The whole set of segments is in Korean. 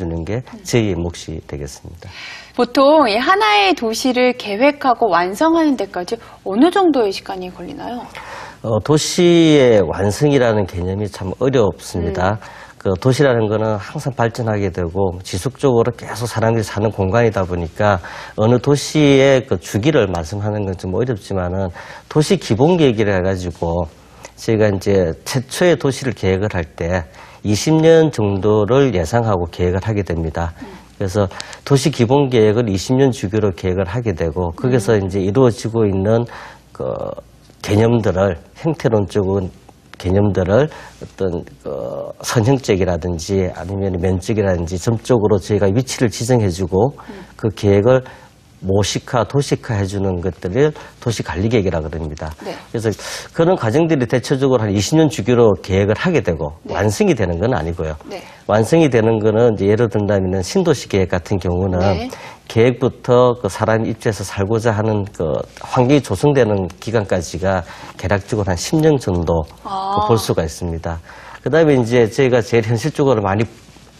해주는 게 저희의 몫이 되겠습니다. 보통 이 하나의 도시를 계획하고 완성하는 데까지 어느 정도의 시간이 걸리나요? 도시의 완성이라는 개념이 참 어렵습니다. 그 도시라는 거는 항상 발전하게 되고 지속적으로 계속 사람들이 사는 공간이다 보니까 어느 도시의 그 주기를 말씀하는 건 좀 어렵지만은 도시 기본 계획이라 해가지고 저희가 이제 최초의 도시를 계획을 할 때 20년 정도를 예상하고 계획을 하게 됩니다. 그래서 도시 기본 계획을 20년 주기로 계획을 하게 되고 거기서 이제 이루어지고 있는 그 개념들을 형태론적인 개념들을 어떤 선형적이라든지 아니면 면적이라든지 점적으로 저희가 위치를 지정해주고 그 계획을 모식화, 도식화 해주는 것들을 도시관리계획이라 그럽니다. 네. 그래서 그런 과정들이 대체적으로 한 20년 주기로 계획을 하게 되고 네. 완성이 되는 건 아니고요. 네. 완성이 되는 거는 이제 예를 든다면 신도시 계획 같은 경우는 네. 계획부터 그 사람이 입주해서 살고자 하는 그 환경이 조성되는 기간까지가 대략적으로 한 10년 정도 볼 수가 있습니다. 그 다음에 이제 저희가 제일 현실적으로 많이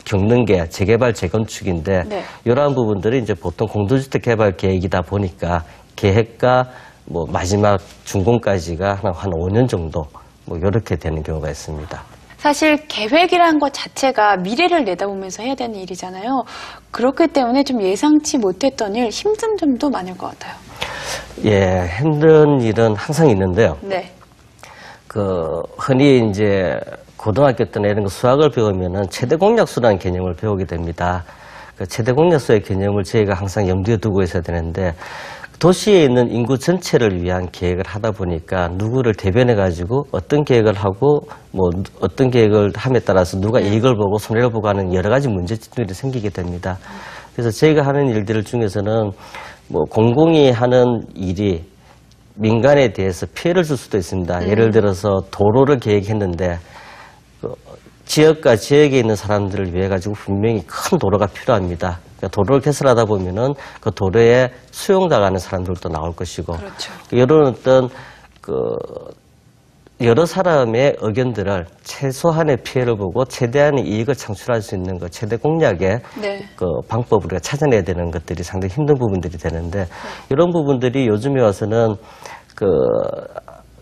겪는 게 재개발, 재건축인데 네. 이러한 부분들이 이제 보통 공동주택 개발 계획이다 보니까 계획과 뭐 마지막 준공까지가 한 5년 정도 뭐 이렇게 되는 경우가 있습니다. 사실 계획이라는 것 자체가 미래를 내다보면서 해야 되는 일이잖아요. 그렇기 때문에 좀 예상치 못했던 일, 힘든 점도 많을 것 같아요. 예, 힘든 일은 항상 있는데요. 네. 흔히 이제 고등학교 때나 이런 거 수학을 배우면은 최대 공약수라는 개념을 배우게 됩니다. 그 최대 공약수의 개념을 저희가 항상 염두에 두고 있어야 되는데 도시에 있는 인구 전체를 위한 계획을 하다 보니까 누구를 대변해가지고 어떤 계획을 하고 뭐 어떤 계획을 함에 따라서 누가 이익을 보고 손해를 보고 하는 여러 가지 문제점들이 생기게 됩니다. 그래서 저희가 하는 일들 중에서는 뭐 공공이 하는 일이 민간에 대해서 피해를 줄 수도 있습니다. 예를 들어서 도로를 계획했는데 지역과 지역에 있는 사람들을 위해 가지고 분명히 큰 도로가 필요합니다. 그러니까 도로를 개설하다 보면은 그 도로에 수용당하는 사람들도 나올 것이고, 그렇죠. 이런 어떤 여러 사람의 의견들을 최소한의 피해를 보고 최대한의 이익을 창출할 수 있는 그 최대 공약의 네. 그 방법을 우리가 찾아내야 되는 것들이 상당히 힘든 부분들이 되는데 네. 이런 부분들이 요즘에 와서는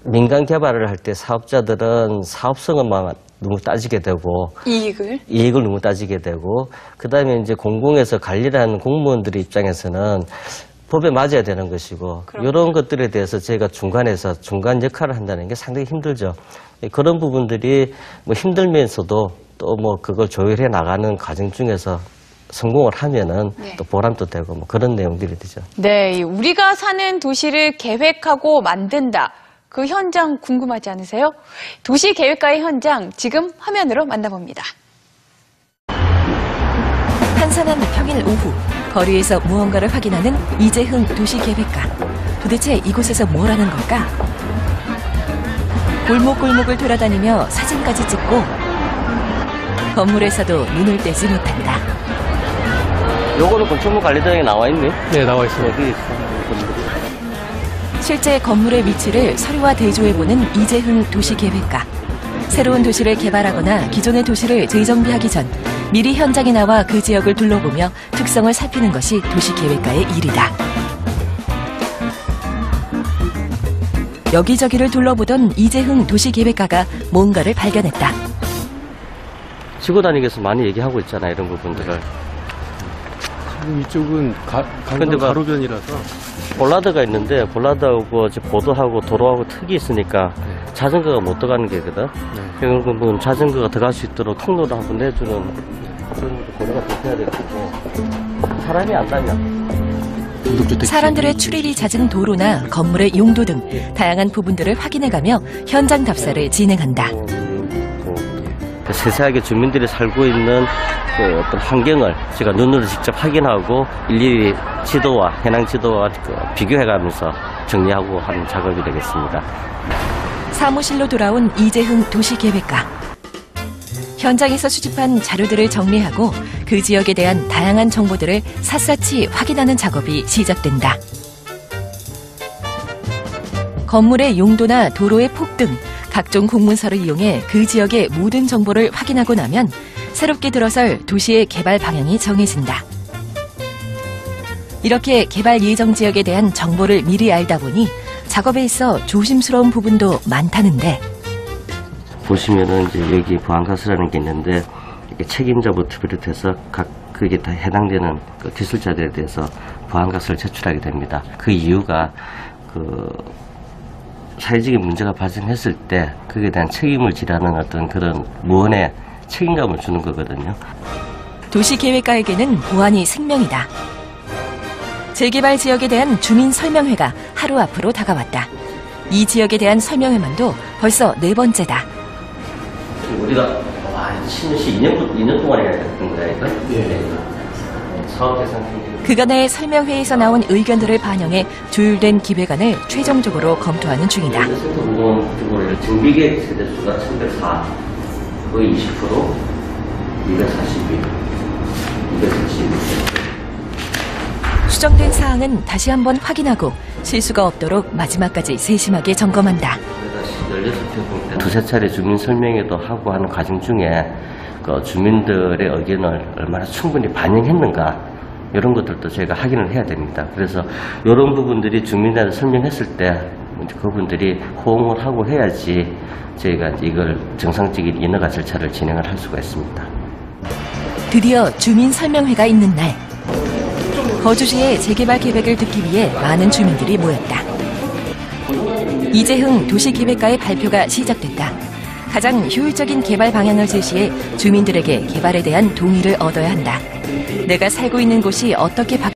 민간 개발을 할 때 사업자들은 사업성만 너무 따지게 되고 이익을 너무 따지게 되고 그다음에 이제 공공에서 관리를 하는 공무원들의 입장에서는 법에 맞아야 되는 것이고 이런 것들에 대해서 저희가 중간에서 중간 역할을 한다는 게 상당히 힘들죠. 그런 부분들이 뭐 힘들면서도 또 뭐 그걸 조율해 나가는 과정 중에서 성공을 하면은 네. 또 보람도 되고 뭐 그런 내용들이 되죠. 네, 우리가 사는 도시를 계획하고 만든다. 그 현장 궁금하지 않으세요? 도시계획가의 현장 지금 화면으로 만나봅니다. 한산한 평일 오후 거리에서 무언가를 확인하는 이재흥 도시계획가. 도대체 이곳에서 뭘 하는 걸까? 골목골목을 돌아다니며 사진까지 찍고 건물에서도 눈을 떼지 못한다. 요거는 건축물관리단에 나와 있네? 네, 나와 있어요. 여기 실제 건물의 위치를 서류와 대조해보는 이재흥 도시계획가. 새로운 도시를 개발하거나 기존의 도시를 재정비하기 전 미리 현장에 나와 그 지역을 둘러보며 특성을 살피는 것이 도시계획가의 일이다. 여기저기를 둘러보던 이재흥 도시계획가가 뭔가를 발견했다. 지구 단위에서 많이 얘기하고 있잖아요, 이런 부분들을. 지금 이쪽은 가로변이라서 볼라드가 있는데 볼라드하고 보도하고 도로하고 턱이 있으니까 네. 자전거가 못 들어가는 게거든. 네. 그러면 자전거가 들어갈 수 있도록 통로를 한번 내주는 그런 고려가 돼야 되고 사람이 안다면 사람들의 출입이 잦은 도로나 건물의 용도 등 다양한 부분들을 확인해가며 현장 답사를 진행한다. 세세하게 주민들이 살고 있는 그 어떤 환경을 제가 눈으로 직접 확인하고 일일이 지도와 해당 지도와 비교해가면서 정리하고 하는 작업이 되겠습니다. 사무실로 돌아온 이재흥 도시계획가. 현장에서 수집한 자료들을 정리하고 그 지역에 대한 다양한 정보들을 샅샅이 확인하는 작업이 시작된다. 건물의 용도나 도로의 폭 등 각종 공문서를 이용해 그 지역의 모든 정보를 확인하고 나면 새롭게 들어설 도시의 개발 방향이 정해진다. 이렇게 개발 예정 지역에 대한 정보를 미리 알다 보니 작업에 있어 조심스러운 부분도 많다는데. 보시면은 이제 여기 보안가스라는 게 있는데 이게 책임자부터 비롯해서 각 그게 다 해당되는 그 기술자들에 대해서 보안가스를 제출하게 됩니다. 그 이유가 그 사회적인 문제가 발생했을 때 그에 대한 책임을 지라는 어떤 그런 무언의 책임감을 주는 거거든요. 도시계획가에게는 보안이 생명이다. 재개발 지역에 대한 주민 설명회가 하루 앞으로 다가왔다. 이 지역에 대한 설명회만도 벌써 4번째다. 우리가 치는 시 2년 동안 해야 되는 거니까. 사업 대상 그간의 설명회에서 나온 의견들을 반영해 조율된 기획안을 최종적으로 검토하는 중이다. 센터 공동 규모를 정비계 세대수가 1104, 거의 20%, 242, 242. 수정된 사항은 다시 한번 확인하고 실수가 없도록 마지막까지 세심하게 점검한다. 16회 두세 차례 주민 설명회도 하고 하는 과정 중에 그 주민들의 의견을 얼마나 충분히 반영했는가 이런 것들도 저희가 확인을 해야 됩니다. 그래서 이런 부분들이 주민들한테 설명했을 때 그분들이 호응을 하고 해야지 저희가 이걸 정상적인 인허가 절차를 진행을 할 수가 있습니다. 드디어 주민 설명회가 있는 날. 거주지의 재개발 계획을 듣기 위해 많은 주민들이 모였다. 이재흥 도시계획가의 발표가 시작됐다. 가장 효율적인 개발 방향을 제시해 주민들에게 개발에 대한 동의를 얻어야 한다. 내가 살고 있는 곳이 어떻게